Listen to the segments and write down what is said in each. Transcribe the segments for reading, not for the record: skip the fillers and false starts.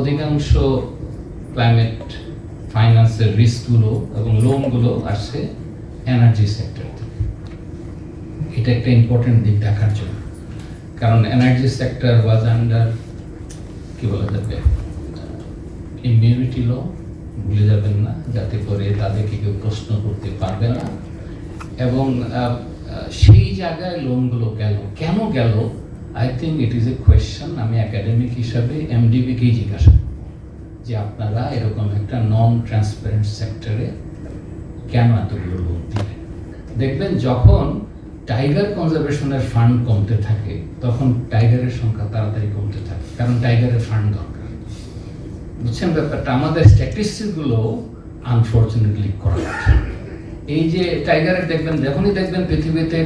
অধিকাংশ ক্লাইমেট ফাইন্যান্সের রিস্কগুলো এবং লোনগুলো আসছে এনার্জি সেক্টর থেকে। এটা একটা ইম্পর্টেন্ট দিক দেখার জন্য, কারণ এনার্জি সেক্টর ওয়াজ আন্ডার কি বলা যাবে ইমিউনিটি ল, ভুলে যাবেন না, যাতে করে তাদেরকে কেউ প্রশ্ন করতে পারবে না। এবং সেই জায়গায় লোনগুলো গেল, কেন গেল? I think it is a question আমি একাডেমিক হিসাবে এমডিবিকেই জিজ্ঞাসা যে আপনারা এরকম একটা নন ট্রান্সপারেন্ট সেক্টরে কেন এতগুলো লোন দিলেন? দেখবেন যখন টাইগার কনজারভেশনের ফান্ড কমতে থাকে তখন টাইগারের সংখ্যা তাড়াতাড়ি কমতে থাকে, কারণ টাইগারের ফান্ড দরকার। বুঝছেন ব্যাপারটা? আমাদের স্ট্যাটিস্টিকগুলো আনফর্চুনেটলি করা হচ্ছে। এই যে টাইগারের দেখবেন, যখনই দেখবেন পৃথিবীতে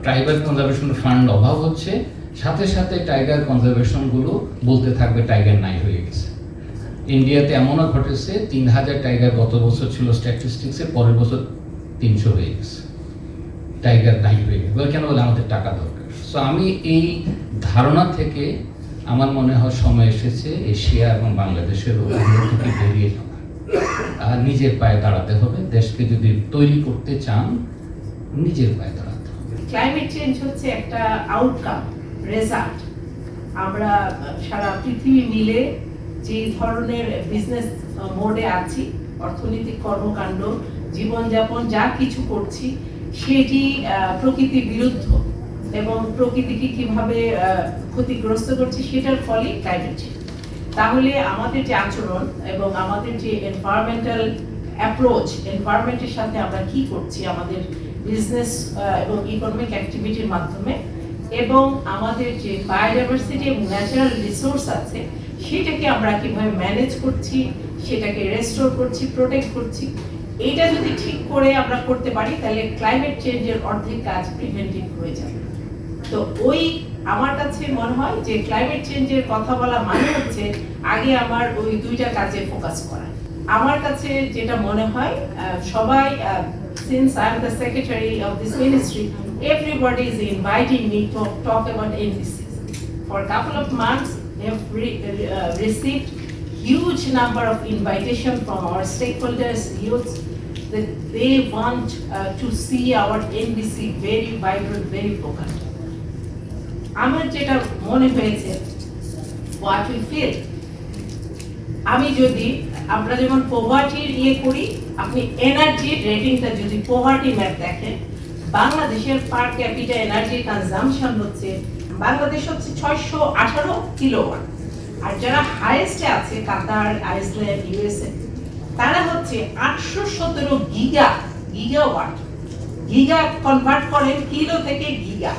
টাইগার কনজারভেশন ফান্ড অভাব হচ্ছে, সাথে সাথে টাইগার কনজারভেশনগুলো বলতে থাকবে টাইগার নাই হয়ে গেছে। ইন্ডিয়াতে এমনও ঘটেছে 3000 টাইগার গত বছর ছিল স্ট্যাটিস্টিক্সে, পরের বছর 300 হয়ে গেছে, টাইগার নাই হয়ে গেছে। কেন বলে? আমাদের টাকা দরকার। সো আমি এই ধারণা থেকে আমার মনে হয় সময় এসেছে এশিয়া এবং বাংলাদেশের ওগুলো থেকে বেরিয়ে যাওয়া, আর নিজের পায়ে দাঁড়াতে হবে। দেশকে যদি তৈরি করতে চান নিজের পায়ে দাঁড়াতে হবে। ক্লাইমেট চেঞ্জ হচ্ছে একটা আউটকাম, রেজাল্ট। আমরা সারা পৃথিবী মিলে যে ধরনের বিজনেস মোডে আছি, অর্থনৈতিক কর্মকাণ্ড, জীবনযাপন যা কিছু করছি সেটি প্রকৃতির বিরুদ্ধ এবং প্রকৃতিকে কিভাবে ক্ষতিগ্রস্ত করছি সেটার ফলে ক্লাইমেট চেঞ্জ। তাহলে আমাদের যে আচরণ এবং আমাদের যে এনভায়রনমেন্টাল অ্যাপ্রোচ, এনভায়রনমেন্টের সাথে আমরা কি করছি আমাদের বিজনেস এবং ইকোনমিক অ্যাক্টিভিটির মাধ্যমে, এবং আমাদের যে বায়োডাইভার্সিটি এবং ন্যাচারাল রিসোর্স আছে সেটাকে আমরা কিভাবে ম্যানেজ করছি, সেটাকে রেস্টোর করছি, প্রোটেক্ট করছি, এইটা যদি ঠিক করে আমরা করতে পারি তাহলে ক্লাইমেট চেঞ্জের অর্ধেক কাজ প্রিভেন্টিভ হয়ে যাবে। তো ওই আমার কাছে মনে হয় যে ক্লাইমেট চেঞ্জের কথা বলা মানে হচ্ছে আগে আমার ওই দুইটা কাজে ফোকাস করা। আমার কাছে যেটা মনে হয় সবাই, since I am the secretary of this ministry, everybody is inviting me to talk about NDCs. For a couple of months, we have received huge number of invitation from our stakeholders, youths, that they want to see our NDC very vibrant, very focused. আমার যেটা মনে হয়েছে, what we feel, আমি যদি আমরা যেমন পভার্টির করি, আপনি এনার্জি রেটিংটা যদি পভার্টি ম্যাপ দেখেন, বাংলাদেশের পার ক্যাপিটা এনার্জি কনজাম্পশন হচ্ছে, বাংলাদেশ হচ্ছে 618 কিলোওয়াট, আর যারা হাইয়েস্টে আছে কাতার, আইসল্যান্ড, ইউএসএ, তারা হচ্ছে 817 গিগাওয়াট। গিগা কনভার্ট করেন কিলো থেকে গিগা,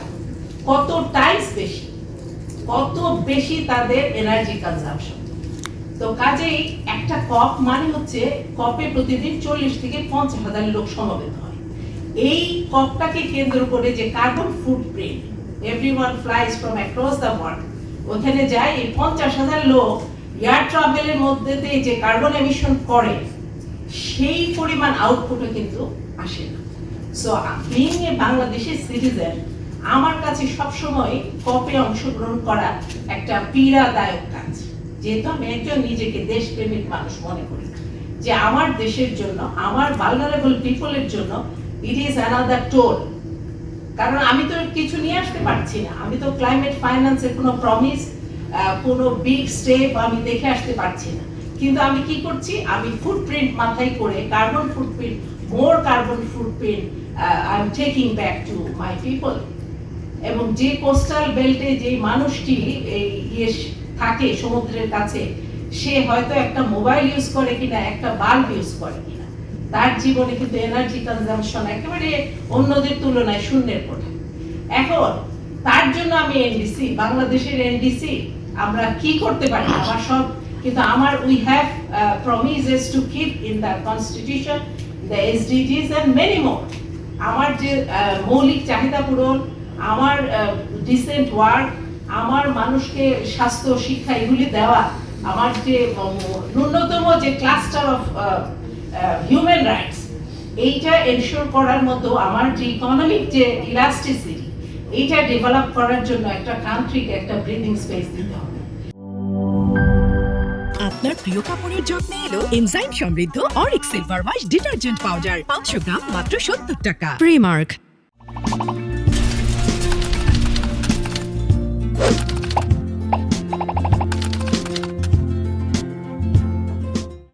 কত টাইমস বেশি, কত বেশি তাদের এনার্জি কনজাম্পশন। তো কাজেই একটা কপ মানে হচ্ছে কপে প্রতিদিন 40 থেকে 50,000 লোক সমবেত হয়। এই কপটাকে কেন্দ্র করে যে carbon footprint, everyone flies from across the world, ওখানে যায় এই 50,000 লোক এয়ার ট্রাভেলের মধ্যে যে কার্বন এমিশন করে সেই পরিমাণ আউটপুটও কিন্তু আসে না। সো বিং এ বাংলাদেশের সিটিজেন, আমার কাছে সবসময় কপে অংশগ্রহণ করা একটা পীড়াদায়ক কাজ, যেহেতু আমি একজন নিজেকে দেশপ্রেমিক মানুষ মনে করি যে আমার দেশের জন্য, আমার ভালনারেবল পিপলের জন্য ইট ইজ অ্যানাদার টোল। কারণ আমি তো কিছু নিয়ে আসতে পারছি না, আমি তো ক্লাইমেট ফাইন্যান্সের কোনো প্রমিস, কোনো বিগ স্টেপ আমি দেখে আসতে পারছি না, কিন্তু আমি কি করছি, আমি ফুটপ্রিন্ট মাথায় করে carbon footprint, more carbon footprint I am taking back to my people. এবং যে কোস্টাল বেল্টে যে মানুষটি থাকে সমুদ্রের কাছে, সে হয়তো একটা মোবাইল ইউজ করে কিনা, একটা বাল্ব ইউজ করে কিনা, তার জীবনে কিন্তু এনার্জি কনজাম্পশন একেবারে অন্যদের তুলনায় শূন্যের কোঠা। এখন তার জন্য আমি এনডিসি, বাংলাদেশের এনডিসি আমরা কি করতে পারি? আমার সব, কিন্তু আমার we have promises to keep in the constitution, the SDGs and many more. আমার যে মৌলিক চাহিদা পূরণ, আমার ডিসেন্ট ওয়ার্ক, আমার মানুষকে স্বাস্থ্য, শিক্ষা এগুলি দেওয়া, আমার যে ন্যূনতম যে ক্লাস্টার অফ হিউম্যান রাইটস, এইটা এনশিওর করার মতো আমার যে ইকোনমিক যে ইলাস্টিসিটি, এইটা ডেভেলপ করার জন্য একটা কান্ট্রিকে একটা ব্রিদিং স্পেস দিতে হবে। আপনার প্রিয় কাপড়ের যত্নে এলো এনজাইম সমৃদ্ধ Arik silver wash detergent powder 500 গ্রাম মাত্র 70 টাকা। প্রিমার্ক।